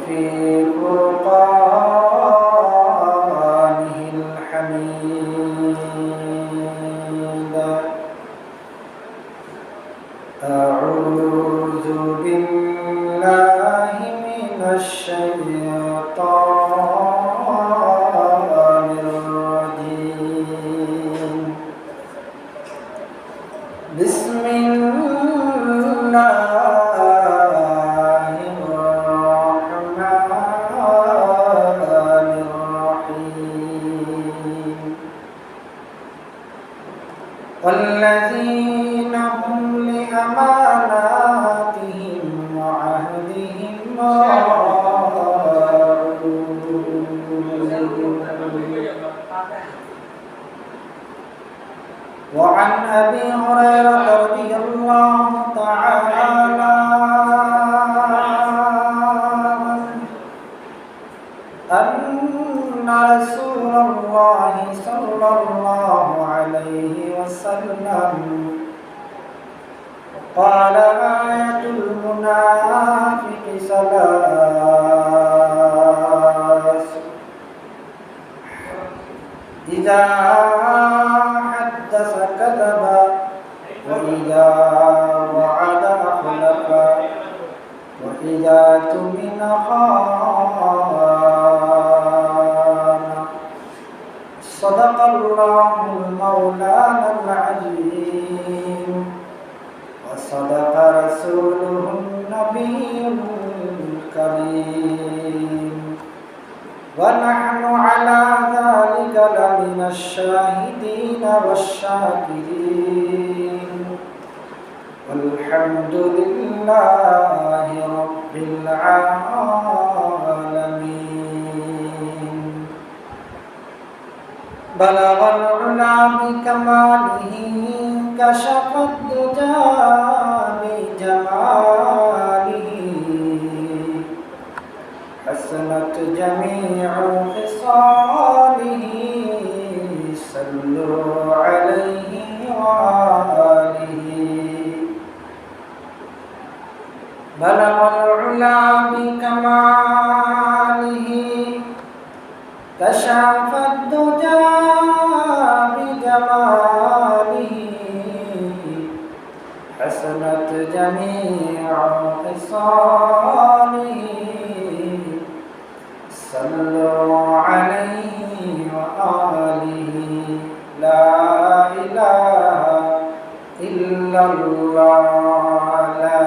في فرقانه الحميد أعوذ بالله من الشيطان الرجيم بسم الله الرحمن الرحيم والذين هم لأماناتهم وعهدهم وعن أبي هريرة رضي الله تعالى أن رسول الله صلى الله عليه وسلم قال آية المنافق ثلاث إذا حدث كذب وإذا وعد أخلف وإذا اؤتمن خان صدق الله المولانا العظيم وصدق رسوله النبي الكريم ونحن على ذلك لمن الشاهدين والشاكرين والحمد لله رب العالمين بلغ العلا بكماله كشف الدجى بجماله حسنت جميع خصاله صلوا عليه وآله بلغ العلا بكماله كشف الدجى بجماله حسنت جميع خصاله صلوا عليه وآله لا إله إلا الله لا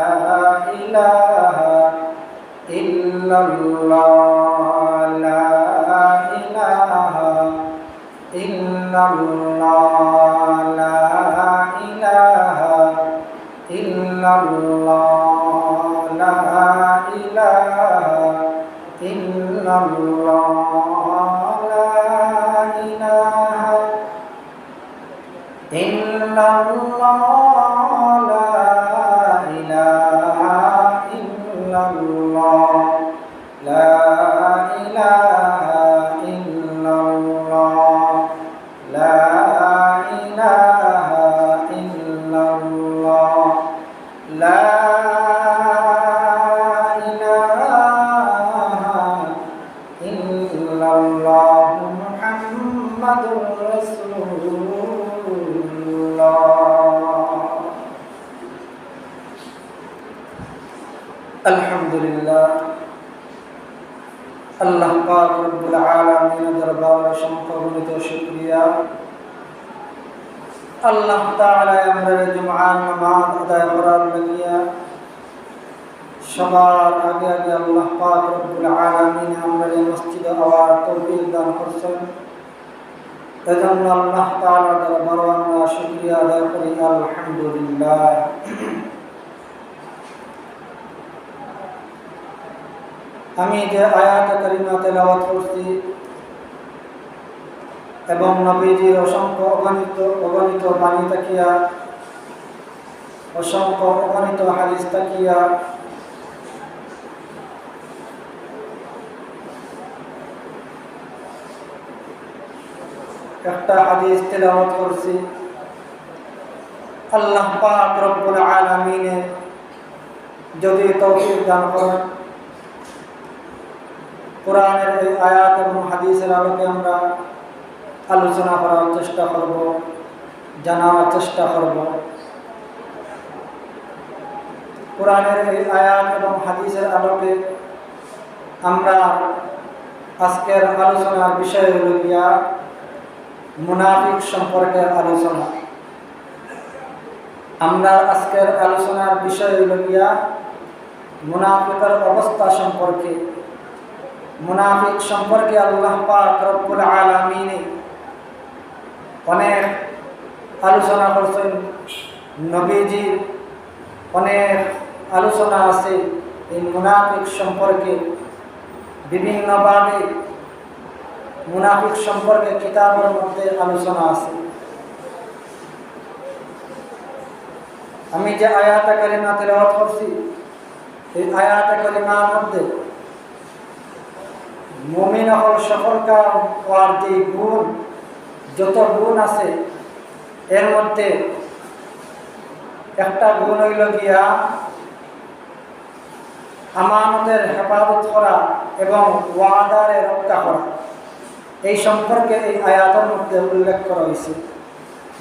إله إلا الله لا إله إلا الله لا إله إلا الله لا إله إلا الله لا إله إلا الله لا إله إلا الله لا إله إلا الله لا إله إلا الله لا الله محمد رسول الله الحمد لله আল্লাহ পাক রব্বুল আলামিনের দরবারে অসংখ্য গণিত শুকরিয়া আল্লাহ তাআলা আমাদের জুমআর নামাজ আদায় করার লাগিয়া সবার আগে আগে আল্লাহ পাক রব্বুল আলামিন আমাদের মসজিদে আওয়ার তৌফিক দান করেছেন এজন্য আল্লাহ তাআলার দরবারে আমরা শুকরিয়া আদায় করি আলহামদুলিল্লাহ আমি যে আয়াত কারিমা তেলাওয়াত করছি এবং নবীজির অসংখ্য অগণিত বাণী তাকিয়া অসংখ্য অগণিত হাদিস তাকিয়া একটা হাদিস তেলাওয়াত করছি আল্লাহ পাক রব্বুল আলামিন যদি তৌফিক দান করেন কোরআনের এই আয়াত এবং হাদিসের আলোকে আমরা আলোচনা করার চেষ্টা করব, জানার চেষ্টা করব। কোরআনের এই আয়াত এবং হাদিসের আলোকে আমরা আজকের আলোচনার বিষয় হল গিয়া মুনাফিক সম্পর্কে আলোচনা। আমরা আজকের আলোচনার বিষয় হল গিয়া মুনাফিকের অবস্থা সম্পর্কে। মুনাফিক সম্পর্কে আল্লাহ পাক রব্বুল আলামিন অনেক আলোচনা করছেন, নবীজি অনেক আলোচনা আছে এই মুনাফিক সম্পর্কে। বিভিন্নভাবে মুনাফিক সম্পর্কে কিতাবের মধ্যে আলোচনা আছে। আমি যে আয়াতে কারিমা তেলাওয়াত করছি, এই আয়াতে কারিমার মধ্যে মুমিন হল সকলকার যে গুণ, যত গুণ আছে এর মধ্যে একটা গুণ হইল গিয়া আমানতের হেফাজত করা এবং ওয়াদারে রক্ষা করা। এই সম্পর্কে এই আয়াতের মধ্যে উল্লেখ করা হয়েছে।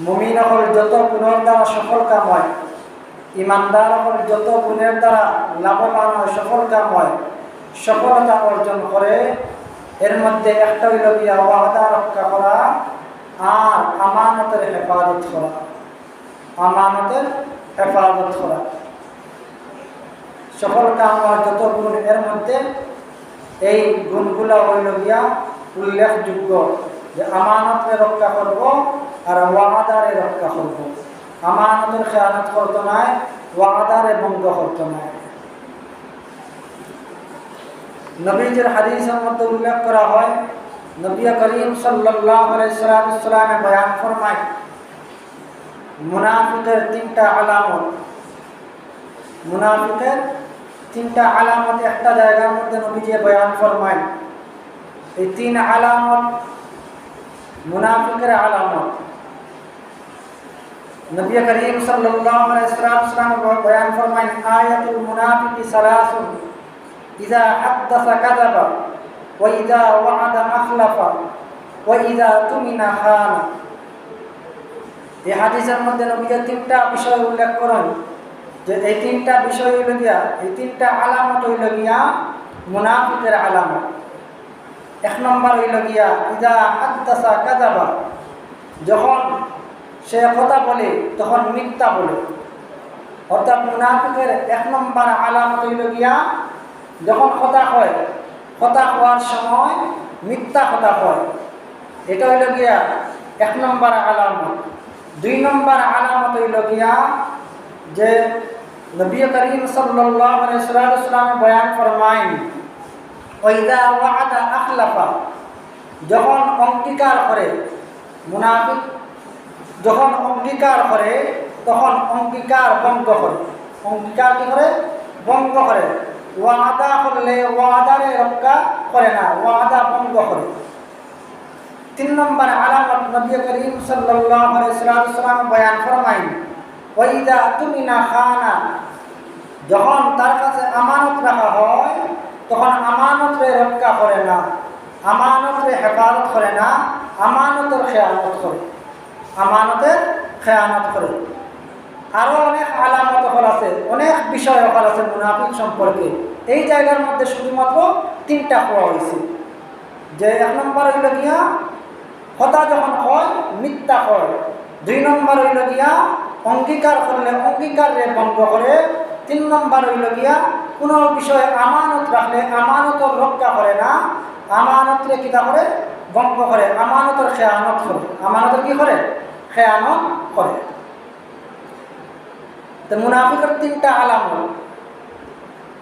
মুমিন হল যত গুণের দ্বারা সফল কাম হয়, ইমানদার হল যত গুণের দ্বারা লাভবান হয়, সফল কাম হয়, সফলতা অর্জন করে, এর মধ্যে একটা হইল গিয়া ওয়াদা রক্ষা করা আর আমানতের হেফাজত করা। আমানতের হেফাজত করা সফল কাম হওয়ার যত গুণ, এর মধ্যে এই গুণগুলো হইল গিয়া উল্লেখযোগ্য, যে আমানতরে রক্ষা করব আর ওয়াদারে রক্ষা করব। আমানতের খেয়ানত করতে নাই, ওয়াদারে ভঙ্গ করতে নাই। নবীজির হাদিসের মধ্যে উল্লেখ করা হয়, নবী করিম সাল্লাল্লাহু আলাইহি ওয়াসাল্লাম বয়ান ফরমায় মুনাফিকের তিনটা আলামত। মুনাফিকের তিনটা আলামত একটা জায়গার মধ্যে নবীজি বয়ান ফরমায়। এই তিন আলামত মুনাফিকের আলামত। নবী করিম সাল্লাল্লাহু আলাইহি ওয়াসাল্লাম বয়ান ফরমায় আয়াতুল মুনাফিকি সালাসুন ইযা হাদাসা কাযাবা ওয়া ইযা ওয়া'আদা আখলাফা ওয়া ইযা তুমিনা খানা। এই হাদিসের মধ্যে নবীজি তিনটা বিষয় উল্লেখ করেন, যে এই তিনটা বিষয় হইল গিয়া, এই তিনটা আলামত হইল গিয়া মুনাফিকের আলামত। এক নম্বর হইল গিয়া ইযা হাদাসা কাযাবা, যখন সে কথা বলে তখন মিথ্যা বলে। অর্থাৎ মুনাফিকের এক নম্বর আলামত হইল গিয়া যখন কথা হয়, কথা হওয়ার সময় মিথ্যা কথা হয়। এটা হইল গিয়া এক নম্বর আলামত। দুই নম্বর আলামত হইল গিয়া যে নবী করিম সাল্লাল্লাহু আলাইহি ওয়াসাল্লাম বয়ান ফরমায় ওয়াইদা ওয়া'আদা আখলাফা, যখন অঙ্গীকার করে। মুনাফিক যখন অঙ্গীকার করে তখন অঙ্গীকার ভঙ্গ করে। অঙ্গীকার কি করে? ভঙ্গ করে। ওয়াদা করলে ওয়াদারে রক্ষা করে না, ওয়াদা ভঙ্গ করে। তিন নম্বর আলামত নবী করিম সাল্লাল্লাহু আলাইহি ওয়াসাল্লাম বয়ান ফরমায় ওয়াইদা তুমিনা খানা, যখন তার কাছে আমানত রাখা হয় তখন আমানতরে রক্ষা করে না, আমানতরে হেফাজত করে না, আমানতের খেয়ানত করে। আমানতের খেয়ানত করে। আরও অনেক আলামত হল আছে, অনেক বিষয় হল আছে মুনাফিক সম্পর্কে। এই জায়গার মধ্যে শুধুমাত্র তিনটা কোয়া হয়েছে। যে এক নম্বর হইল গিয়া কথা যখন হয় মিথ্যা হয়। দুই নম্বর হইল গিয়া অঙ্গীকার করলে অঙ্গীকারে ভঙ্গ করে। তিন নম্বর হইল গিয়া কোনো বিষয়ে আমানত রাখলে আমানতর রক্ষা করে না, আমানতরে কিতা করে? ভঙ্গ করে, আমানতের খেয়ানত করে। আমানতের কি করে? খেয়ানত করে। তো মুনাফিকের তিনটা আলামত,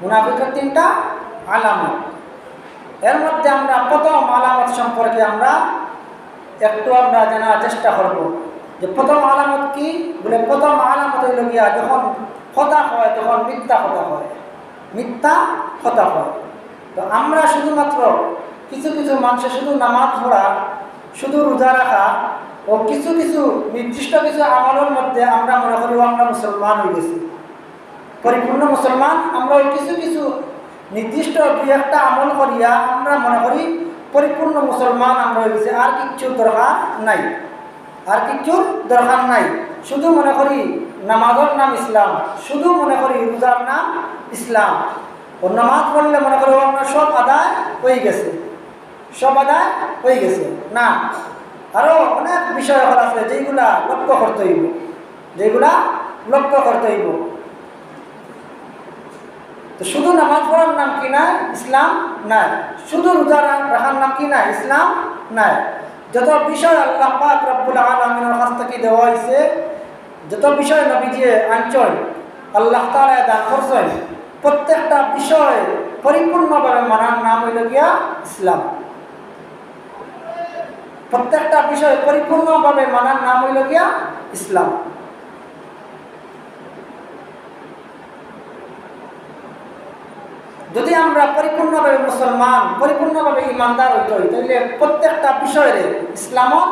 মুনাফিকের তিনটা আলামত। এর মধ্যে আমরা প্রথম আলামত সম্পর্কে আমরা একটু জানার চেষ্টা করব, যে প্রথম আলামত কি বলে। প্রথম আলামত হইল গিয়া যখন কথা হয় তখন মিথ্যা কথা হয়, মিথ্যা কথা হয়। তো আমরা শুধুমাত্র কিছু কিছু মানুষের শুধু নামাজ পড়া, শুধু রোজা রাখা ও কিছু কিছু নির্দিষ্ট কিছু আমলের মধ্যে আমরা মনে করি আমরা মুসলমান হয়ে গেছি, পরিপূর্ণ মুসলমান। আমরা ওই কিছু কিছু নির্দিষ্ট দুই একটা আমল করিয়া আমরা মনে করি পরিপূর্ণ মুসলমান আমরা হয়ে গেছি, আর কিচ্ছু দরকার নাই, আর কিচ্ছুর দরকার নাই। শুধু মনে করি নামাজের নাম ইসলাম, শুধু মনে করি রোজার নাম ইসলাম, ও নামাজ পড়লে মনে করি আমরা সব আদায় হয়ে গেছে, সব আদায় হয়ে গেছে। না, আরও অনেক বিষয় আছে যেগুলা লক্ষ্য করতে হইব, যেগুলা লক্ষ্য করতে হইব। তো শুধু নামাজ পড়ার নাম কি নাই? ইসলাম নাই। শুধু রোজা রাখার নাম কি নাই? ইসলাম নাই। যত বিষয় আল্লাহ পাক রব্বুল আলামিনের কাছ থেকে দেওয়া হয়েছে, যত বিষয় নবীজি আনছেন, আল্লাহ তাআলা দান করছেন, প্রত্যেকটা বিষয় পরিপূর্ণভাবে মানার নাম হইল গিয়া ইসলাম। প্রত্যেকটা বিষয় পরিপূর্ণভাবে মানার নাম হইল গিয়া ইসলাম। যদি আমরা পরিপূর্ণভাবে মুসলমান, পরিপূর্ণভাবে ইমানদার হইতে হই, তাহলে প্রত্যেকটা বিষয়ে ইসলামও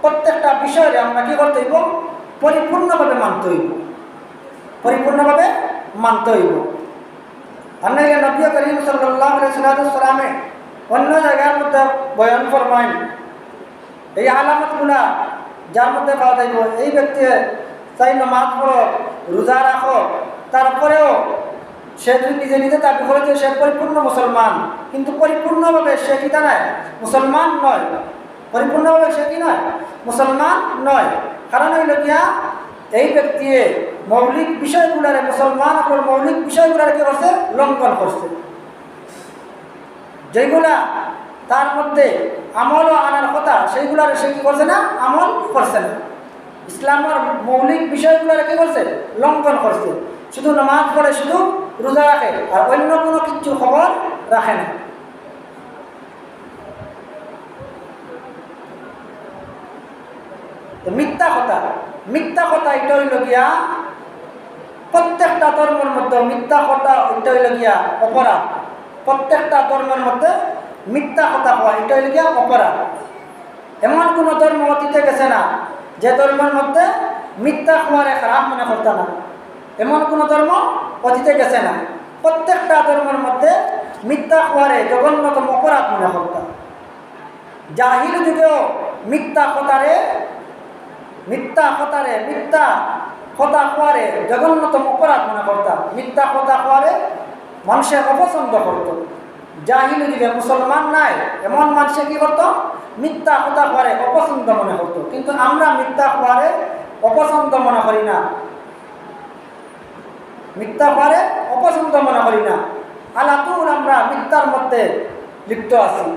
প্রত্যেকটা বিষয়ে আমরা কি করতে হইব? পরিপূর্ণভাবে মানতে হইব, পরিপূর্ণভাবে মানতে হইব। আর নবী করিম সাল্লাল্লাহু আলাইহি ওয়াসাল্লাম অন্য জায়গার মধ্যে বয়ান ফরমায় এই আলামতগুলা, যার মধ্যে পাওয়া যাইব এই ব্যক্তি চাই নামাজ পড়ো, রোজা রাখো, তারপরেও সে যদি নিজে নিজে দাবি করে যে সে পরিপূর্ণ মুসলমান, কিন্তু পরিপূর্ণভাবে সে কি তা নয়? মুসলমান নয়। পরিপূর্ণভাবে সে কি নয়? মুসলমান নয়। কারণ হইল গিয়া এই ব্যক্তি মৌলিক বিষয়গুলারে, মুসলমান আপনার মৌলিক বিষয়গুলারে কি করছে? লঙ্ঘন করছে। যেগুলা তার মধ্যে আমলও আনার কথা, সেইগুলারে সে কি করছে না? আমল করছে না। ইসলামের মৌলিক বিষয়গুলারে কি করছে? লঙ্ঘন করছে। শুধু নামাজ পড়ে, শুধু রোজা রাখে, আর অন্য কোনো কিছু খবর রাখে না। মিথ্যা কথা, মিথ্যা কথা এটা হইল গিয়া প্রত্যেকটা ধর্মের মধ্যে মিথ্যা কথা, এটা হইল গিয়া অপরাধ। প্রত্যেকটা ধর্মের মধ্যে মিথ্যা কথা হওয়া এটা হইল গিয়া অপরাধ। এমন কোনো ধর্ম অতীতে গেছে না যে ধর্মের মধ্যে মিথ্যা হওয়ারে খারাপ মনে করতে না, এমন কোনো ধর্ম অতীতে গেছে না। প্রত্যেকটা ধর্মের মধ্যে মিথ্যা হওয়ারে জঘন্যতম অপরাধ মনে করতাম। জাহিল যুগেও মিথ্যা কথারে মিথ্যা কথা হওয়ারে জঘন্যতম অপরাধ মনে করতাম। মিথ্যা কথা হওয়ারে মানুষের অপছন্দ করত। জাহিল যুগে মুসলমান নাই এমন মানুষে কি করতো? মিথ্যা কথা হওয়ারে অপছন্দ মনে করতো। কিন্তু আমরা মিথ্যা হওয়ারে অপছন্দ মনে করি না, মিথ্যা হওয়ারে অপছন্দ মনে করি না। আলাতুল আমরা মিথ্যার মধ্যে লিপ্ত আছি।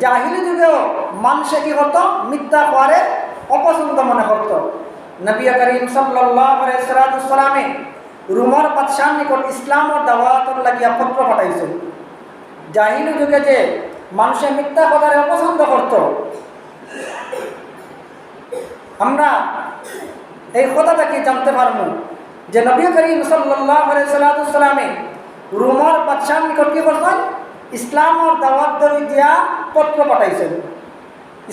জাহিলি যুগেও মানুষে কি করতো? মিথ্যা হওয়ারে অপছন্দ মনে করতো। নবী করিম সাল্লাল্লাহু আলাইহি ওয়াসাল্লাম রোমের বাদশার নিকট ইসলামের দাওয়াতের লাগিয়া পত্র পাঠাইছেন। জাহিলি যুগে যে মানুষে মিথ্যা কথারে অপছন্দ করত, আমরা এই কথাটাকে জানতে পারবো যে নবী করিম সাল্লাল্লাহু আলাইহি ওয়াসাল্লাম রোমের বাদশার নিকট কি করতেন? ইসলামের দাওয়াত দিয়া পত্র পাঠাইছেন।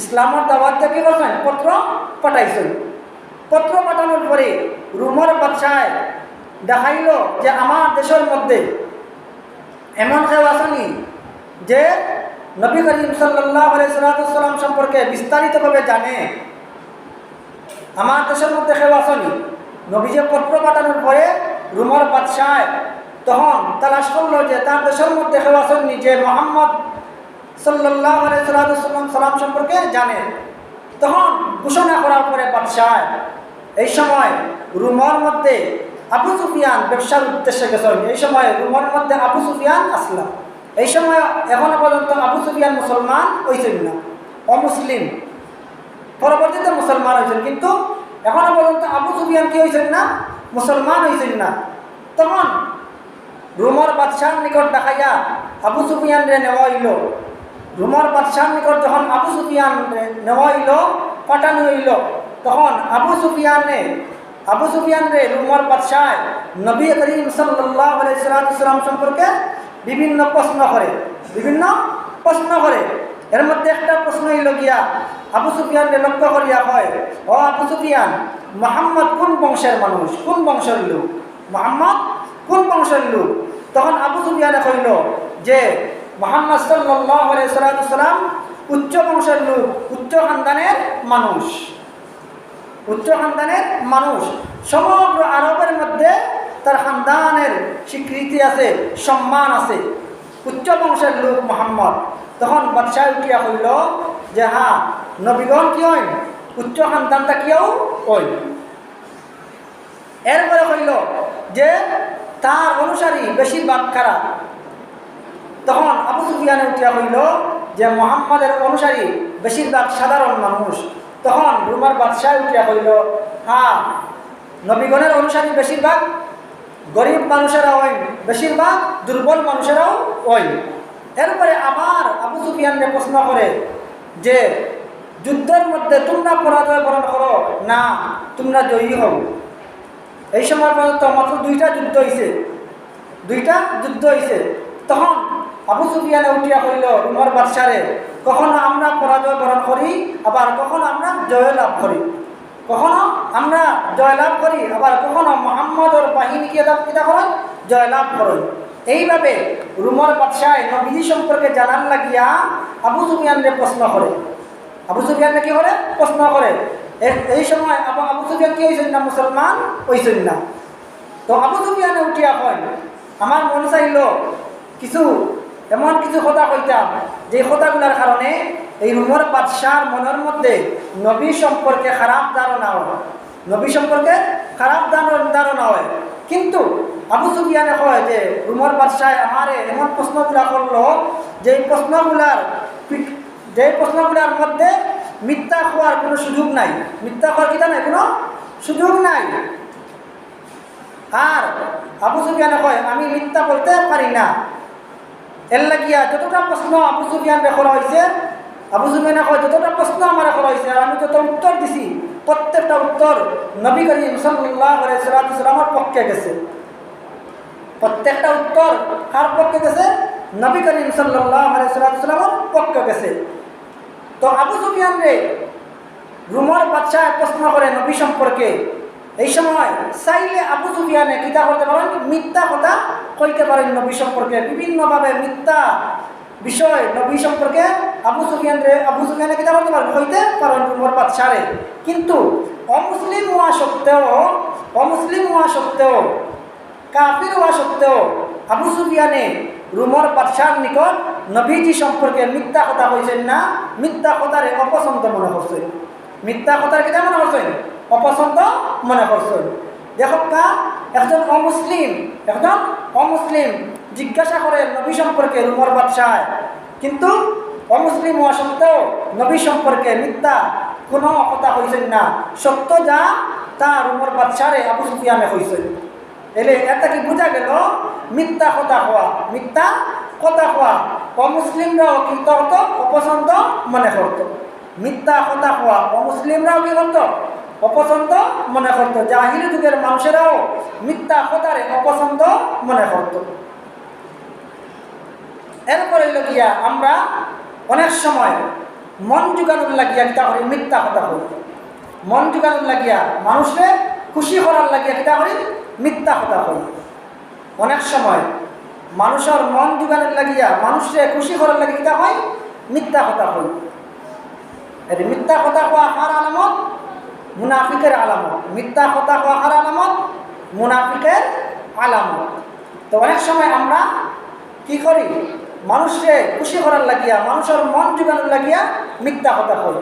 ইসলামের দাওয়াত দিয়ে কি করছেন? পত্র পাঠাইছেন। পত্র পাঠানোর পরে রোমের বাদশায় দেখাইল যে আমার দেশের মধ্যে এমন কেউ আসেনি যে নবী করিম সাল্লাল্লাহু আলাইহি ওয়াসাল্লাম সম্পর্কে বিস্তারিতভাবে জানে। আমার দেশের মধ্যে কেউ আসেনি। নবীজে পত্র পাঠানোর পরে রোমের বাদশায় তখন তালাশ করলো যে তার দেশের মধ্যে কেউ আসেননি যে মুহাম্মদ সাল্লাল্লাহু আলাইহি ওয়াসাল্লাম সম্পর্কে জানে। তখন ঘোষণা করার পরে বাদশাহ এই সময় রোমের মধ্যে আবু সুফিয়ান ব্যবসার উদ্দেশ্যে গেছেন। এই সময় রোমের মধ্যে আবু সুফিয়ান আসলাম। এই সময় এখনো পর্যন্ত আবু সুফিয়ান মুসলমান হয়েছেন না, অমুসলিম। পরবর্তীতে মুসলমান হয়েছেন, কিন্তু এখনো পর্যন্ত আবু সুফিয়ান কি হয়েছেন না? মুসলমান হয়েছেন না। তখন রোমের বাদশার নিকট দেখাইয়া আবু সুফিয়ান রে নেওয়া হইল। রোমের বাদশার নিকট যখন আবু সুফিয়ান নেওয়া হইল, পাঠানো হইল, তখন আবু সুফিয়ান রে রোমের বাদশাহ নবী করিম সাল্লাল্লাহু আলাইহি ওয়াসাল্লাম সম্পর্কে বিভিন্ন প্রশ্ন করে। এর মধ্যে একটা প্রশ্ন হইল গিয়া আবু সুফিয়ানকে লক্ষ্য করিয়া হয়, ও আবু সুফিয়ান, মুহাম্মদ কোন বংশের মানুষ, কোন বংশের লোক? মুহাম্মদ কোন বংশের লোক? তখন আবু সুফিয়ানে কইল যে মুহাম্মদ সাল্লাল্লাহু আলাইহি সাল্লাম উচ্চ বংশের লোক, উচ্চ খানদানের মানুষ, উচ্চ খানদানের মানুষ। সমগ্র আরবের মধ্যে তার খানদানের স্বীকৃতি আছে, সম্মান আছে, উচ্চ বংশের লোক মুহাম্মদ। তখন বাদশাহ উঠিয়া কইল যে হ্যাঁ, নবীগণ কি হয়, উচ্চ খানদানটা কিও হয়। এরপরে কইল যে তার অনুসারী বেশিরভাগ খারাপ। তখন আবু সুফিয়ানে উঠিয়া কইল যে মুহাম্মাদের অনুসারী বেশিরভাগ সাধারণ মানুষ। তখন রোমার বাদশাহ উঠিয়া কইল হ্যাঁ, নবীগণের অনুসারী বেশিরভাগ গরিব মানুষেরাও হয়, বেশিরভাগ দুর্বল মানুষেরাও হয়। এরপরে আবার আবু সুফিয়ানকে প্রশ্ন করে যে যুদ্ধের মধ্যে তোমরা পরাজয় বরণ করো না তোমরা জয়ী হও। এই সময় পর্যন্ত মাত্র দুইটা যুদ্ধ হয়েছে। তখন আবু সুফিয়ানে উঠিয়া কইল উমর বাদশারে, কখনো আমরা পরাজয় বরণ করি, আবার কখনো আমরা জয়লাভ করি, কখনো আমরা জয়লাভ করি, আবার কখনো মুহাম্মদর বাহিনীকে কিতা করেন, জয়লাভ করেন। এইভাবে রুমর বাদশাহ নবী সম্পর্কে জানার লাগিয়া আবু সুফিয়ানকে প্রশ্ন করে। আবু সুফিয়ানকে কি করে প্রশ্ন করে। এই সময় আবু সুফিয়ান কি হয়েছেন না, মুসলমান হয়েছেন না। তো আবু সুফিয়ানে উঠিয়া কয় আমার মন চাইল কিছু এমন কিছু কথা কইতাম যে কথাগুলোর কারণে এই রুমর বাদশার মনের মধ্যে নবী সম্পর্কে খারাপ ধারণা হয়, নবী সম্পর্কে খারাপ ধারণা হয়। কিন্তু আবু সুফিয়ানে কয় যে রুমর বাদশাহ আমারে এমন প্রশ্নগুলা করলো যে প্রশ্নগুলার মধ্যে মিথ্যা হওয়ার কোনো সুযোগ নাই, মিথ্যা হওয়ার কিতা নাই, কোনো সুযোগ নাই। আর আবু সুফিয়ানে কয় আমি মিথ্যা বলতে পারি না। এর লাগিয়া যতটা প্রশ্ন আবু সুফিয়ানকে করা হয়েছে, আবু সুফিয়ানে কয় যতটা প্রশ্ন আমার করা হয়েছে আর আমি যত উত্তর দিছি প্রত্যেকটা উত্তর নবী করিম সাল্লাল্লাহু আলাইহি সাল্লামের পক্ষে গেছে। প্রত্যেকটা উত্তর কার পক্ষে গেছে? নবী করিম সাল্লাল্লাহু আলাইহি সাল্লামের পক্ষে গেছে। তো আবু সুফিয়ান রে রুমর বাদশাহ প্রশ্ন করে নবী সম্পর্কে। এই সময় চাইলে আবু সুফিয়ানে কিতা করতে পারেন, মিথ্যা কথা কইতে পারেন নবী সম্পর্কে, বিভিন্নভাবে মিথ্যা বিষয় নবী সম্পর্কে আবু সুফিয়ানে কিতা করতে পারেন, কইতে পারেন রুমর বাদশাহে। কিন্তু অমুসলিম হওয়া সত্ত্বেও কাফির হওয়া সত্ত্বেও আবু সুফিয়ানে রুমর বাদশার নিকট নবীজি সম্পর্কে মিথ্যা কথা কইছেন না, মিথ্যা কথারে অপছন্দ মনে করছেন, মিথ্যা কথার কিতা মনে করছেন, অপছন্দ মনে করছেন। দেখো একজন অমুসলিম জিজ্ঞাসা করে নবী সম্পর্কে রুমর বাদশাহ, কিন্তু অমুসলিম হওয়া সত্ত্বেও নবী সম্পর্কে মিথ্যা কোনো কথা কইছেন না, সত্য যা তা রুমর বাদশারে আবু সুফিয়ানে কইছেন। এলে এটা কি বোঝা গেল, মিথ্যা কথা হওয়া অমুসলিমরাও কিন্তু অপছন্দ মনে করত। মিথ্যা কথা হওয়া অমুসলিমরাও কি করত, অপছন্দ মনে করত। জাহিলি যুগের মানুষেরাও মিথ্যা কথারে অপছন্দ মনে করত। এরপরে লগিয়া আমরা অনেক সময় মন জোগানোর লাগিয়া কিতা করি, মিথ্যা কথা করি। মন জোগানোর লাগিয়া মানুষকে খুশি করার লাগিয়া কিতা করি, মিথ্যা কথা কই। অনেক সময় মানুষের মন জোগানোর লাগিয়া মানুষকে খুশি করার লাগে কিতা হয়, মিথ্যা কথা কই। এই মিথ্যা কথা কোয়া কার আলামত? মুনাফিকের আলামত। মিথ্যা কথা কোয়া কার আলামত? মুনাফিকের আলামত। তো অনেক সময় আমরা কি করি, মানুষকে খুশি করার লাগিয়া, মানুষের মন জোগানোর লাগিয়া মিথ্যা কথা কই।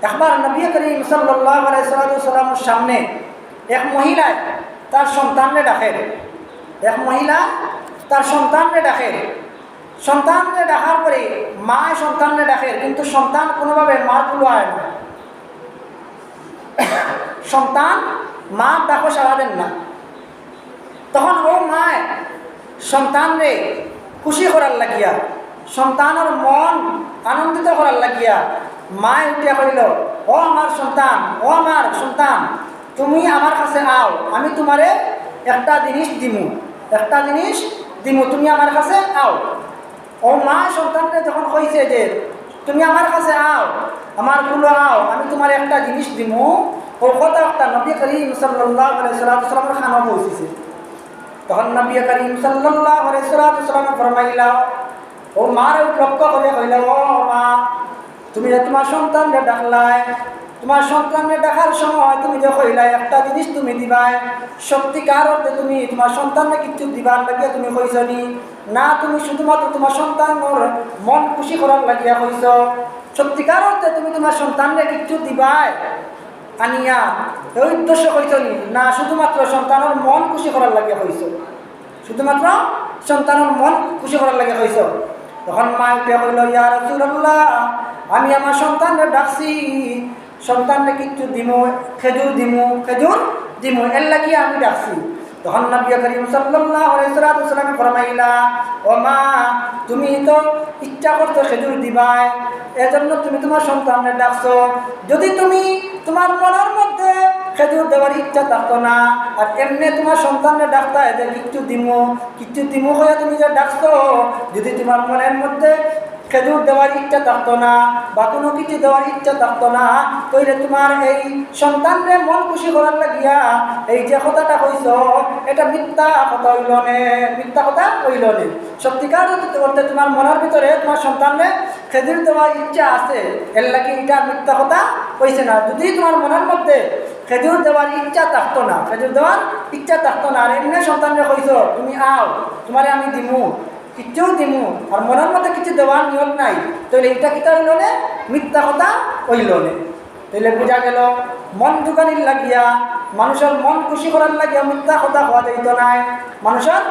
একবার নবী করিম সাল্লাল্লাহু আলাইহি সাল্লামের সামনে এক মহিলায় তার সন্তানকে ডাকে, সন্তানকে ডাকার পরে মা সন্তানকে ডাকে, কিন্তু সন্তান কোনোভাবে মার তুলো হয় না। সন্তান মা ডাকো সাড়া দেন না। তখন ও মা সন্তানরে খুশি করার লাগিয়া, সন্তানের মন আনন্দিত করার লাগিয়া মায় উঠিয়া কইল, ও আমার সন্তান, তুমি আমার কাছে আও, আমি তোমারে একটা জিনিস দিমু, তুমি আমার কাছে আও। ও মা সন্তানকে যখন কইছে যে তুমি আমার কাছে আও, আমার কুলো আও, আমি তোমার একটা জিনিস দিমু, ও কথা একটা নবী করিম সাল্লাল্লাহু আলাইহি সাল্লামের খানা পৌঁছেছে। তখন নবী করিম সাল্লাল্লাহু আলাইহি ওয়াসাল্লাম ফরমাইলা, ও মার লক্ষ্য করে কইলা, ও মা, তুমি যে তোমার সন্তানকে ডাকলাই, তোমার সন্তানকে ডাকার সময় তুমি যে কইলাই একটা জিনিস তুমি দিবাই, সত্যিকার অর্থে তুমি তোমার সন্তানকে কিছু দিবার লাগিয়া তুমি কইছ নি? না, তুমি শুধুমাত্র তোমার সন্তানের মন খুশি করার লাগিয়া কইছ? সত্যিকার অর্থে তুমি তোমার সন্তানকে কিছু দিবাই আনিয়া এই উদ্দেশ্য কইছ নি? না, শুধুমাত্র সন্তানের মন খুশি করার লাগিয়া কইছ? শুধুমাত্র সন্তানের মন খুশি করার লাগিয়া কইছ? তখন মা উঠে কইল, ইয়া রাসূলুল্লাহ, আমি আমার সন্তানকে ডাকছি, সন্তানকে কিছু দিমু, খেজুর দিমু এর লাগিয়া আমি ডাকছি। তখন নবী করিম সাল্লাল্লাহু আলাইহি ওয়াসাল্লাম ফরমাইলা, ও মা, তুমি তো ইচ্ছা করছো খেজুর দিবাই, এজন্য তুমি তোমার সন্তানকে ডাকছো। যদি তুমি তোমার মনের মধ্যে খেজুর দেওয়ার ইচ্ছা থাকতো না, আর এমনি তোমার সন্তানকে ডাকতা যে কিচ্ছু দিমু হয়ে তুমি যে ডাকছো, যদি তোমার মনের মধ্যে খেজুর দেওয়ার ইচ্ছা থাকতো না বা কোনো কিছু দেওয়ার ইচ্ছা থাকতো না, তাইলে তোমার এই সন্তানকে মন খুশি করার লাগিয়া এই যে কথাটা কইছ, এটা মিথ্যা কথা হইল নে। সত্যিকার করতে তোমার মনের ভিতরে তোমার সন্তানকে খেজুর দেওয়ার ইচ্ছা আছে, এর লাগে এটা মিথ্যা কথা কইছে না। যদি তোমার মনের মধ্যে খেজুর দেওয়ার ইচ্ছা থাকতো না আর এমনি সন্তানকে কইছ তুমি আও, তোমারে আমি কিচ্ছু দিমু, আর মনের মধ্যে কিছু দেওয়ার নিয়ম নাই, তাহলে এটা কিতা হইল নে? মিথ্যা কথা হইল নে। তাহলে বোঝা গেল মন জোগানির লাগিয়া, মানুষের মন খুশি করার লাগিয়া মিথ্যা কথা হওয়া যাইত নাই। মানুষের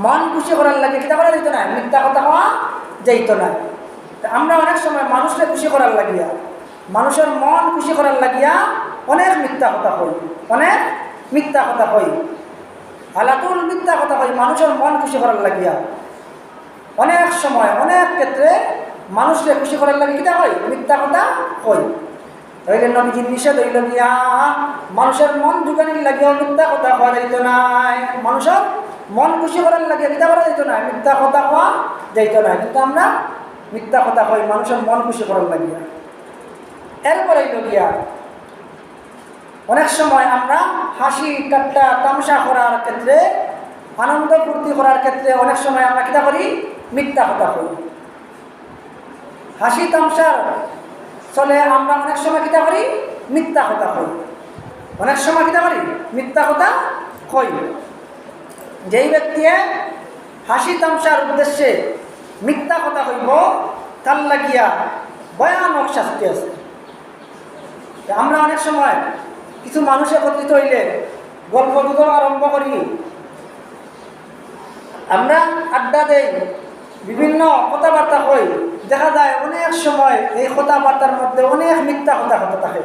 মন খুশি করার লাগে কিতা করা যাইত নাই? মিথ্যা কথা হওয়া যাইত না। আমরা অনেক সময় মানুষকে খুশি করার লাগিয়া, মানুষের মন খুশি করার লাগিয়া অনেক মিথ্যা কথা হই, হালাতুল মিথ্যা কথা কই মানুষের মন খুশি করার লাগিয়া। অনেক সময় অনেক ক্ষেত্রে মানুষকে খুশি করার লাগে কিতা হয়? মিথ্যা কথা কই। তাইলে নবীজির নিষেধ হইল গিয়া মানুষের মন জোগানির লাগিয়া মিথ্যা কথা হওয়া যাইত নাই, মানুষের মন খুশি করার লাগিয়া কিতা করা যাইত না? মিথ্যা কথা হওয়া যাইত না। কিন্তু আমরা মিথ্যা কথা কই মানুষের মন খুশি করার লাগিয়া। এরপরে হইল গিয়া অনেক সময় আমরা হাসি ঠাট্টা তামাশা করার ক্ষেত্রে, আনন্দ ফুর্তি করার ক্ষেত্রে অনেক সময় আমরা কিতা করি? মিথ্যা কথা কই। হাসি তামাশার চলে আমরা অনেক সময় কিতা করি? মিথ্যা কথা কই। অনেক সময় কিতা করি? মিথ্যা কথা কই। যেই ব্যক্তিয়ে হাসি তামাশার উদ্দেশ্যে মিথ্যা কথা কইব, তার লাগিয়া ভয়ানক শাস্তি আছে। আমরা অনেক সময় কিছু মানুষ একত্রিত হইলে গল্প গুজব আরম্ভ করি, আমরা আড্ডা দেই, বিভিন্ন কথাবার্তা কই, দেখা যায় অনেক সময় এই কথাবার্তার মধ্যে অনেক মিথ্যা কথা থাকে,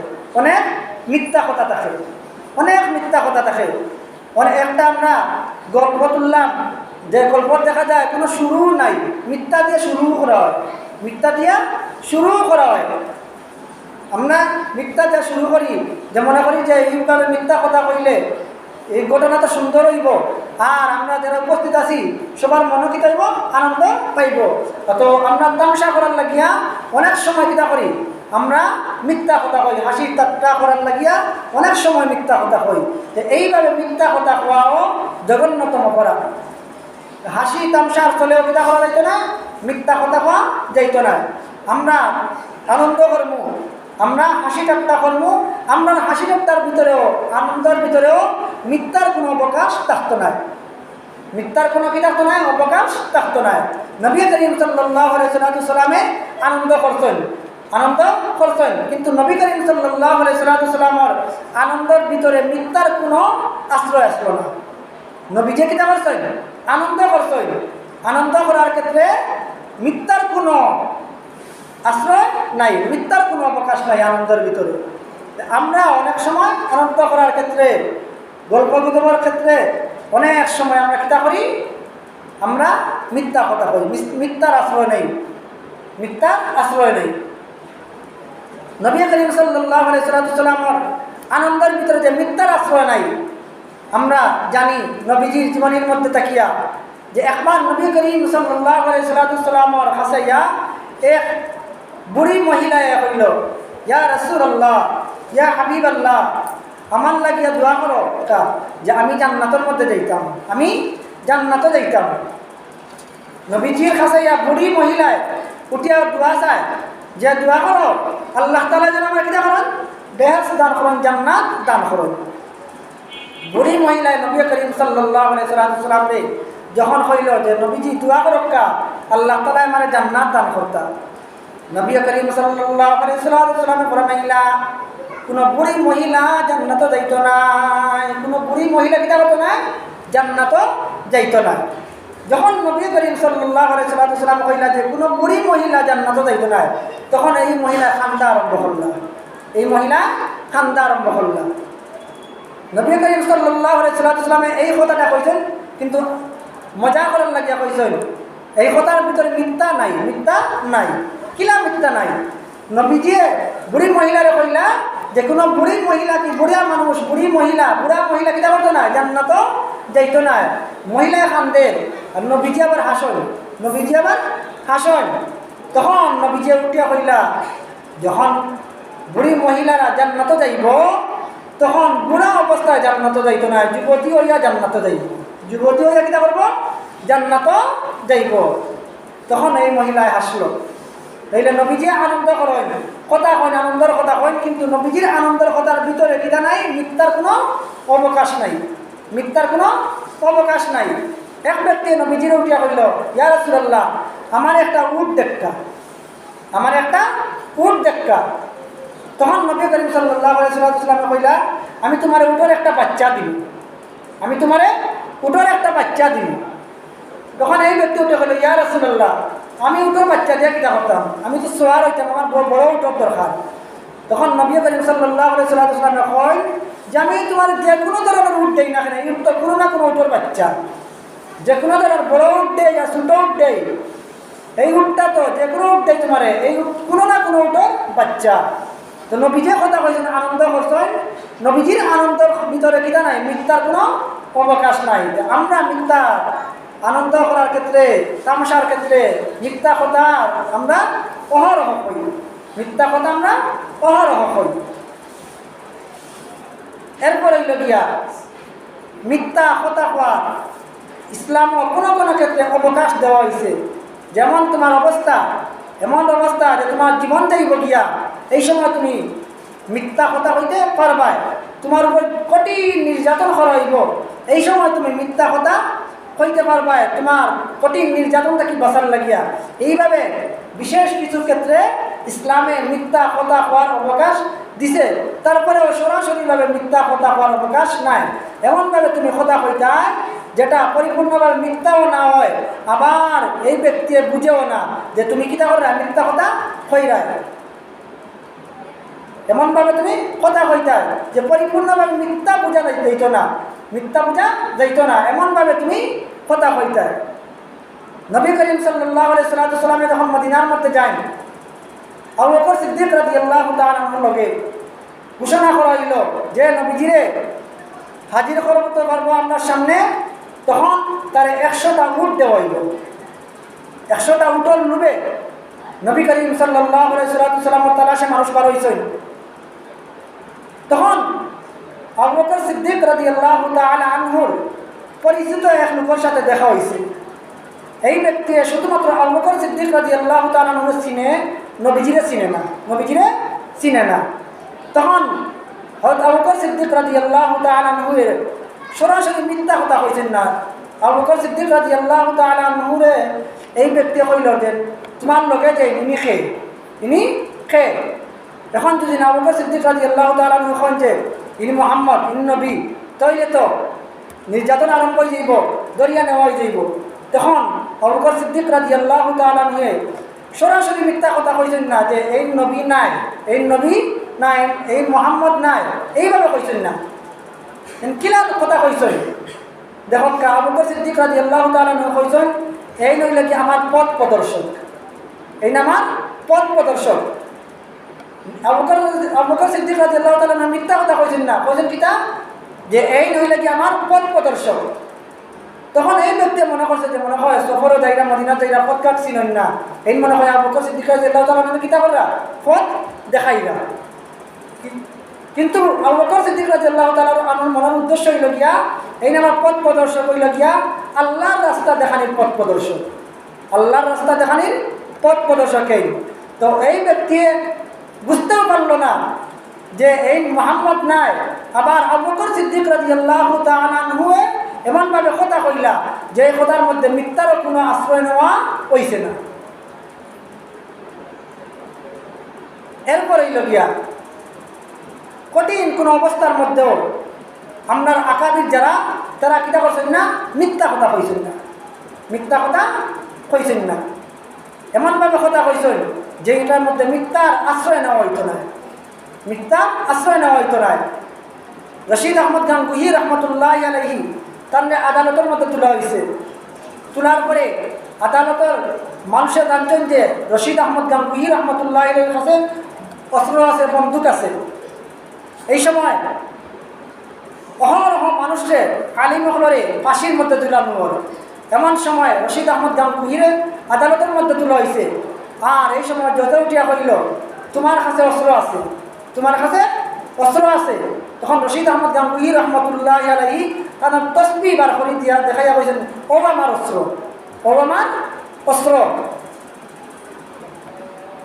একটা আমরা গল্প তুললাম, যে গল্প দেখা যায় কোনো শুরু নাই, মিথ্যা দিয়ে শুরু করা হয়। আমরা মিথ্যা দিয়ে শুরু করি, যে মনে করি যে এইভাবে মিথ্যা কথা কইলে এই ঘটনাটা সুন্দর হইব, আর আমরা যারা উপস্থিত আছি সবার মনে কি পাইব? আনন্দ পাইব। তো আমরা তামাশা করার লাগিয়া অনেক সময় কিতা করি? আমরা মিথ্যা কথা কই, হাসি ঠাট্টা করার লাগিয়া অনেক সময় মিথ্যা কথা কই। এইভাবে মিথ্যা কথা কোয়াও জঘন্যতম করা। হাসি তামসার চলেও কিতা করা যাইত না? মিথ্যা কথা কোয়া যাইত না। আমরা আনন্দ করবো, আমরা হাসি ঠাট্টা করবো, আমরা হাসি ঠাট্টার ভিতরেও আনন্দের ভিতরেও মিথ্যার কোনো অবকাশ থাকতো না, অবকাশ থাকতো না। নবী করিম সাল্লাল্লাহু আলাইহি ওয়াসাল্লামে আনন্দ করতেন, কিন্তু নবী করিম সাল্লাল্লাহু আলাইহি ওয়াসাল্লামের আনন্দের ভিতরে মিথ্যার কোনো আশ্রয় আসলো না। নবী যে কিতা করছেন? আনন্দ করছেন। আনন্দ করার ক্ষেত্রে মিথ্যার কোনো আশ্রয় নাই, মিথ্যার কোনো অবকাশ নাই আনন্দের ভিতরে। আমরা অনেক সময় আনন্দ করার ক্ষেত্রে, গল্প গুজবের ক্ষেত্রে অনেক সময় আমরা কিতা করি? আমরা মিথ্যা কথা কই, মিথ্যার আশ্রয় নেই। নবী করিম সাল্লাল্লাহু আলাইহি ওয়াসাল্লামের আনন্দের ভিতরে যে মিথ্যার আশ্রয় নাই, আমরা জানি নবীজির জীবনের মধ্যে তাকিয়া যে একবার নবী করিম সাল্লাল্লাহু আলাইহি ওয়াসাল্লামের কাছে এক বুড়ি মহিলা কইল, ইয়া রাসূলুল্লাহ, ইয়া হাবিবাল্লাহ, আমার লাগিয়া দোয়া করো তা যে আমি জান্নাতের মধ্যে যাইতাম, আমি জান্নাতে যাইতাম। নবীজির কাছে বুড়ি মহিলায় উঠিয়া দোয়া চায় যে দোয়া করো আল্লাহ তাআলা যেন আমার কিনা করেন, বেহেশত দান করেন, জান্নাত দান করেন। বুড়ি মহিলায় নবী করিম সাল্লাল্লাহু আলাইহি ওয়াসাল্লাম যখন হইল যে নবীজি দোয়া করক্কা আল্লাহ তাআলা আমার জান্নাত দান করতা, নবী করিম সাল্লাল্লাহু আলাইহি ওয়াসাল্লাম ফরমাইলা কোনো বুড়ি মহিলা জান্নাতে যাইতো না, কোনো বুড়ি মহিলা কিতা হতো না, জান্নাতে যাইতো না। যখন নবী করিম সাল্লাল্লাহু আলাইহি ওয়াসাল্লাম কইলা যে কোনো বুড়ি মহিলা জান্নাতে যাইতো না, তখন এই মহিলা কান্দা আরম্ভ করল, এই মহিলা কান্দা আরম্ভ করল। নবী করিম সাল্লাল্লাহু আলাইহি ওয়াসাল্লাম এই কথাটা কইছেন, কিন্তু মজা করার লাগিয়া কইছেন। এই কথার ভিতরে মিথ্যা নাই, মিথ্যা নাই। কিলা মিথ্যা নাই? নবীজিয়ে বুড়ি মহিলারে কইলা যে কোনো বুড়ি মহিলা কি বুড়া মানুষ, বুড়া মহিলা কিতা করতো না, জান্নাত যাইতো না। মহিলায় কান্দে আর নবীজি আবার হাসন, নবীজি আবার হাসন। তখন নবীজি উঠিয়া কইলা যখন বুড়ি মহিলারা জান্নাত যাইব তখন বুড়া অবস্থায় জান্নাত যাইতো না, যুবতী হইয়া জান্নাত যাইব, যুবতী হইয়া কিতা করবো, জান্নাত যাইব। তখন এই মহিলায় হাসলো। তাইলে নবীজি আনন্দ করেন, কথা কন, আনন্দের কথা কন, কিন্তু নবীজির আনন্দের কথার ভিতরে কিতা নাই, মিথ্যার কোনো অবকাশ নাই, মিথ্যার কোনো অবকাশ নাই। এক ব্যক্তি নবীজির উঠিয়া কইল ইয়া রাসূলুল্লাহ আমার একটা উট দেখা, আমার একটা উট দেখা। তখন নবী করিম সাল্লাল্লাহু আলাইহি ওয়াসাল্লাম কইলা আমি তোমার উটের একটা বাচ্চা দিব, আমি তোমারে উটের একটা বাচ্চা দিব। তখন এই ব্যক্তি উঠে কইল ইয়া রাসূলুল্লাহ আমি উটের বাচ্চা দিয়ে কিতা করতাম, আমি তো সোয়ার হইতাম, আমার বড় উটের দরকার। তখন নবী করিম সাল্লাল্লাহু আলাইহি ওয়াসাল্লাম কয় যে আমি তোমার যে কোনো ধরনের উট দেই না কেন, এই উট তো কোনো না কোনো উটের বাচ্চা, যে কোনো ধরনের বড় উট দেই আর ছোট উট দেই, এই উটটা তো যে কোনো উট দেই তোমার, এই কোনো না কোনো উটের বাচ্চা। তো নবীজির কথা কইছেন, আনন্দ করছেন। নবীজির আনন্দের ভিতরে কিতা নাই, মিথ্যার কোনো অবকাশ নাই। আমরা মিথ্যা আনন্দ করার ক্ষেত্রে, তামাশার ক্ষেত্রে মিথ্যা কথা আমরা অহরহ করি, মিথ্যা কথা আমরা অহরহ করি। এরপরে গিয়া মিথ্যা কথা কোয়া ইসলামও কোনো কোনো ক্ষেত্রে অবকাশ দেওয়া হয়েছে। যেমন তোমার অবস্থা, এমন অবস্থা যে তোমার জীবন যাইব গিয়া, এই সময় তুমি মিথ্যা কথা হইতে পারবা, তোমার উপর কঠিন নির্যাতন করা হইব, এই সময় তুমি মিথ্যা কথা হইতে পারবা, তোমার কঠিন নির্যাতন থেকে বাঁচার লাগিয়া। এইভাবে বিশেষ কিছু ক্ষেত্রে ইসলামে মিথ্যা কথা হওয়ার অবকাশ দিছে, তারপরেও সরাসরিভাবে মিথ্যা কথা হওয়ার অবকাশ নাই। এমনভাবে তুমি কথা কইতা যেটা পরিপূর্ণভাবে মিথ্যাও না হয়, আবার এই ব্যক্তি বুঝেও না যে তুমি কিতা করে মিথ্যা কথা কইরা। এমনভাবে তুমি কথা কইতা যে পরিপূর্ণভাবে মিথ্যা বোঝা যাইত না, মিথ্যা বোঝা যাইত না, এমনভাবে তুমি কথা কইতা। নবী করিম সাল্লাল্লাহু আলাইহি ওয়াসাল্লাম যখন মদিনার মধ্যে যান, আবু বকর সিদ্দিক রাদিয়াল্লাহু তাআলা আনহুর লগে ঘোষণা করা হইল যে নবীজিরে হাজির করতে পারবো আপনার সামনে। তখন তার 100টা উট দেওয়া হইল। 100টা উটের লোভে নবী করিম সাল্লাল্লাহু আলাইহি ওয়াসাল্লাম তালাশে মানুষ বার হইছেন। তখন আবু বকর সিদ্দিক রাদিয়াল্লাহু তাআলা আনহুর পরিচিত এক লোকের সাথে দেখা হয়েছে। এই ব্যক্তি শুধুমাত্র আবু বকর সিদ্দিক রাদিয়াল্লাহু তাআলা আনহুর চিনে, নবীজিরে চিনে না, নবীজিরে চিনে না। তখন হযরত আবু বকর সিদ্দিক রাদিয়াল্লাহু তাআলা আনহুর সরাসরি মিথ্যা কথা কইছেন না। আবু বকর সিদ্দিক রাদিয়াল্লাহু তাআলা আনহুরে এই ব্যক্তি কইল যে তোমার লগে যে ইনি খে। এখন যদি আবু বকর সিদ্দিক রাদিয়াল্লাহু তাআলা আনহু কন যে ইনি মুহাম্মদ, ইনি নবী, তাইলে তো নির্যাতন আরম্ভ হয়ে যাইব, দরিয়া নেওয়া হয়ে যাইব। তখন আবু বকর সিদ্দিক রাদিয়াল্লাহু তাআলা আনহু সরাসরি মিথ্যা কথা কইছেন না যে এই নবী নাই, এই নবী নাই, এই মুহাম্মদ নাই, এইভাবে কইছেন না। কিলা কথা কইছেন দেখো, আবু বকর সিদ্দিক রাদিয়াল্লাহু তাআলা আনহু কইছেন এই নইলে কি আমার পথ প্রদর্শক, এই না আমার পথ প্রদর্শক। আবু বকর সিদ্দিক রাদিয়াল্লাহু তাআলা আনহু মিথ্যা কথা কইছেন না, কইছেন কিতা যে এই নইলে কি আমার পথ প্রদর্শক। তখন এই ব্যক্তি মনে করছে যে মনে হয় সফরও যাইরা মদিনা যাইরা পথ কাটছিলেন না, এই মনে হয় আবু বকর সিদ্দিক রাদিয়াল্লাহু তাআলা আনহু কিতা করা পথ দেখাইরা। কিন্তু আবু বকর সিদ্দিক রাদিয়াল্লাহু তাআলা আনহুর মনের উদ্দেশ্য হইল গিয়া এই নামার পথ প্রদর্শক হইল গিয়া আল্লাহর রাস্তা দেখানির পথ প্রদর্শক, আল্লাহর রাস্তা দেখানির পথ প্রদর্শকেই। তো এই ব্যক্তি বুঝতেও পারল না যে এই মুহাম্মদ নাই, আবার আবু বকর সিদ্দিক রাদিয়াল্লাহু তাআলা আনহু এমনভাবে কথা কইলা যে এই কথার মধ্যে মিথ্যারও কোনো আশ্রয় নেওয়া হইছে না। এরপরে গিয়া কঠিন কোনো অবস্থার মধ্যেও আপনার আকাবির যারা তারা কিতা করছেন না, মিথ্যা কথা কইছেন না, মিথ্যা কথা কইছেন না, এমনভাবে কথা কইছেন যে এটার মধ্যে মিথ্যার আশ্রয় নেওয়া হইতো না, মিথ্যার আশ্রয় নেওয়া হইতো না। রশিদ আহমদ গাঙ্গুহি রহমতুল্লাহি আলাইহি তার আদালতের মধ্যে তোলা হয়েছে। তোলার পরে আদালতের মানুষের জানতেন যে রশিদ আহমদ গাঙ্গুহি রহমতুল্লাহি আলাইহির কাছে অস্ত্র আছে, বন্দুক আছে। এই সময় অহরহ মানুষের আলিমহলরে ফাঁসির মধ্যে তুলানো হল। এমন সময় রশিদ আহমদ গাঙ্গুহির আদালতের মধ্যে তোলা হয়েছে। আর এই সময় যত উঠিয়া কইল তোমার কাছে অস্ত্র আছে, তোমার কাছে অস্ত্র আছে। তখন রশিদ আহমদ গাঙ্গুহি রহমতুল্লাহি আলাইহি তার তসবিহ বার করে দিয়া দেখাইয়া কইছেন ও আমার অস্ত্র, ও আমার অস্ত্র।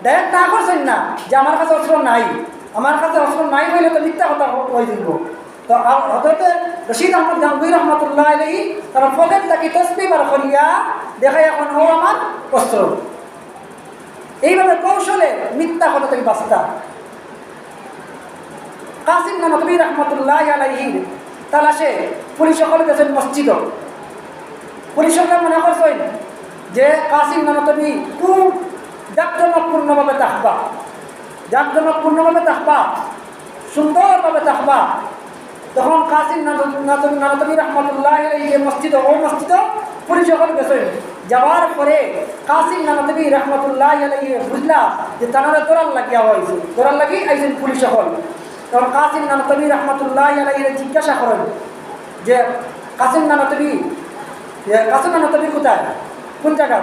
ডাইরেক্ট না করছেন না যে আমার কাছে অস্ত্র নাই, আমার কাছে অস্ত্র নাই হইলে তো মিথ্যা কথা কই দিব। তো হজরত রশিদ আহমদ গাঙ্গুহি রহমতুল্লাহি আলাইহি তার পকেট থেকে তসবিহ বার করিয়া দেখাই এখন ও আমার অস্ত্র। এইভাবে কৌশলে মিথ্যা কথা থেকে বাঁচতা। কাসিম নানতবী রহমতুল্লাহি আলাইহি তালাশে পুলিশ সকলে গেছেন মসজিদ। পুলিশ সকলে মনে করছেন যে কাসিম নানতবী খুব জাঁকজমকপূর্ণভাবে থাকবা, জাঁকজমকপূর্ণভাবে থাকবা, সুন্দরভাবে থাকবা। তখন কাসিম নানতবী রহমতুল্লাহি আলাইহি যে মসজিদ, ও মসজিদ পুলিশ সকলে গেছেন। যাওয়ার পরে কাসিম নানতবী রহমতুল্লাহি আলাইহি বুঝলা যে তানারে দৌড়ার লাগিয়া হয়েছে, দৌড়ার লাগি আইছেন পুলিশ সকল। তখন কাসিম নানতবী রহমতুল্লাহি আলাইহি জিজ্ঞাসা করেন যে কাসিম নানতবী কোথায়, কোন জায়গা?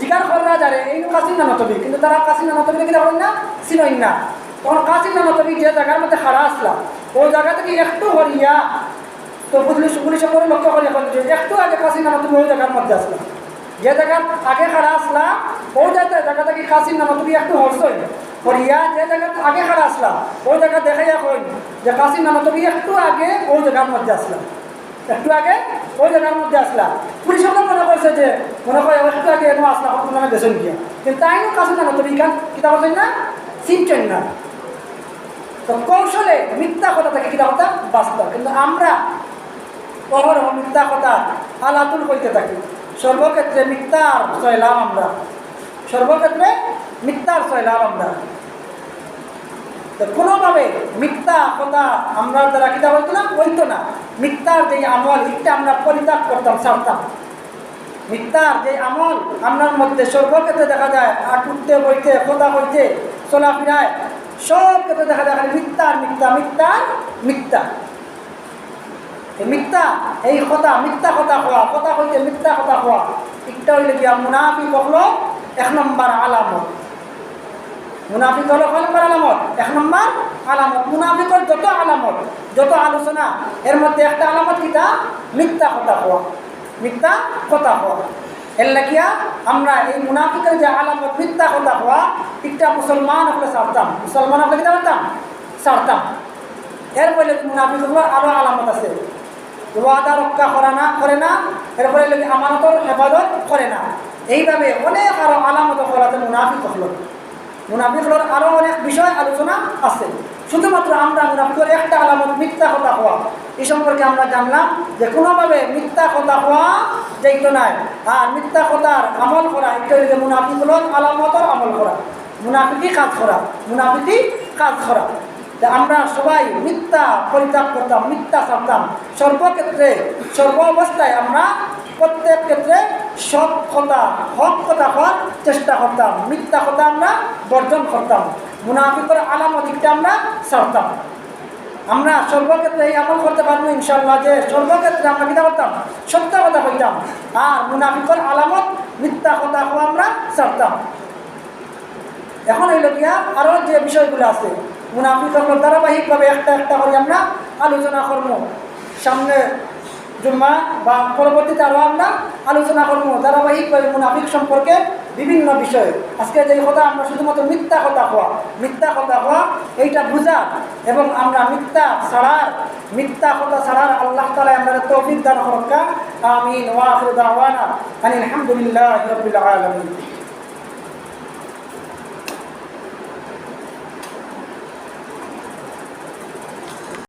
জিজ্ঞাসা করা যারে এই কাসিম নানতবী, কিন্তু তারা কাসিম নানতবীকে কি করেন না, চিনই না। তখন কাসিম নানতবী যে জায়গার মধ্যে খাড়া আসলা ওই জায়গা থেকে একটু হরিয়া তো পুলিশ করে লক্ষ্য করি এখন একটু আগে কাসিম নানতবী ওই জায়গার মধ্যে আসলা, যে জায়গার আগে খাড়া আসলা ওই জায়গা থেকে কাসিম নানতবী একটু হরসই হরিয়া যে জায়গা আগে খাড়া আসলা ওই জায়গা দেখাইয়া কইন যে কাসিম নানতবী একটু আগে ওই জায়গার মধ্যে আসলা, একটু আগে ওই জায়গার মধ্যে আসলা। পুলিশ মনে করছে যে মনে করে একটু আগে এনে আসলা নামে বেসন গিয়া, কিন্তু তাইও কাসিম নানতবী কিতা করছেন না, চিনছেন না। তো কৌশলে মিথ্যা কথা থেকে কিতা কথা বাস্তব। কিন্তু আমরা অহরহ মিথ্যা কথা আলাতুল হইতে থাকি, সর্বক্ষেত্রে মিথ্যার চয়লাম আমরা, সর্বক্ষেত্রে মিথ্যার চয়লাম আমরা। তো কোনোভাবে মিথ্যা কথা আমরা দ্বারা কিতা বলতো না, হইতো না। মিথ্যার যে আমল এটা আমরা পরিত্যাগ করতাম, ছাড়তাম। মিথ্যার যে আমল আপনার মধ্যে সর্বক্ষেত্রে দেখা যায়, আর উঠতে বইতে কথা বলতে চলাফেরায় সব ক্ষেত্রে দেখা যায় মিথ্যা মিথ্যা মিথ্যা মিথ্যা মিথ্যা। এই কথা মিথ্যা কথা হওয়া, কথা হইতে মিথ্যা কথা হওয়া, একটা হইলে গিয়া মুনাফিক হলো 1 নম্বর আলামত। মুনাফিক হলো কয় নম্বর আলামত? 1 নম্বর আলামত। মুনাফিকর যত আলামত, যত আলোচনা, এর মধ্যে একটা আলামত কিটা, মিথ্যা কথা হওয়া, মিথ্যা কথা হওয়া। এর লাগিয়া আমরা এই মুনাফিকের যে আলামত মিথ্যা কথা হওয়া, একটা মুসলমান হলে ছাড়তাম, মুসলমান হলে কিতা করতাম, ছাড়তাম। এরপরে মুনাফিকগুলোর আরো আলামত আছে, ওয়াদা রক্ষা করে না, এরপরে আমানতর হেফাজত করে না। এইভাবে অনেক আরো আলামত করাতে মুনাফিক হলো। মুনাফিকগুলোর আরো অনেক বিষয় আলোচনা আছে। শুধুমাত্র আমরা মুনাফিকের একটা আলামত মিথ্যা কথা হওয়া, এই সম্পর্কে আমরা জানলাম যে কোনোভাবে মিথ্যা কথা হওয়া যাইতো নাই। আর মিথ্যা কথার আমল করা এটা হচ্ছে মুনাফিকগুলোর আলামতর আমল করা, মুনাফিকি কাজ করা, মুনাফিকি কাজ করা। আমরা সবাই মিথ্যা পরিত্যাগ করতাম, মিথ্যা ছাড়তাম। সর্বক্ষেত্রে সর্ব অবস্থায় আমরা প্রত্যেক ক্ষেত্রে সব কথা হক কথা হওয়ার চেষ্টা করতাম, মিথ্যা কথা আমরা বর্জন করতাম। মুনাফিকের আলামতিকটা আমরা ছাড়তাম। আমরা সর্বক্ষেত্রে এই আমল করতে পারবো ইনশাআল্লাহ, যে সর্বক্ষেত্রে আমরা কিতা করতাম, সত্য কথা কইতাম। আর মুনাফিকের আলামত মিথ্যা কথা হওয়া আমরা ছাড়তাম। এখন হইল গিয়া আরও যে বিষয়গুলো আছে, মুনাফিকদের ধারাবাহিকভাবে একটা একটা করে আমরা আলোচনা করব। সামনে জুম্মা বা পরবর্তীতে আরও আমরা আলোচনা করব ধারাবাহিকভাবে মুনাফিক সম্পর্কে বিভিন্ন বিষয়ে। আজকে যে কথা আমরা শুধুমাত্র মিথ্যা কথা হওয়া এইটা বুঝা এবং আমরা মিথ্যা কথা ছাড়ার আল্লাহ তাআলা আমরা তৌফিক দান করুক। আমিন ওয়া আখিরু দাওয়ানা আলহামদুলিল্লাহি রাব্বিল আলামিন।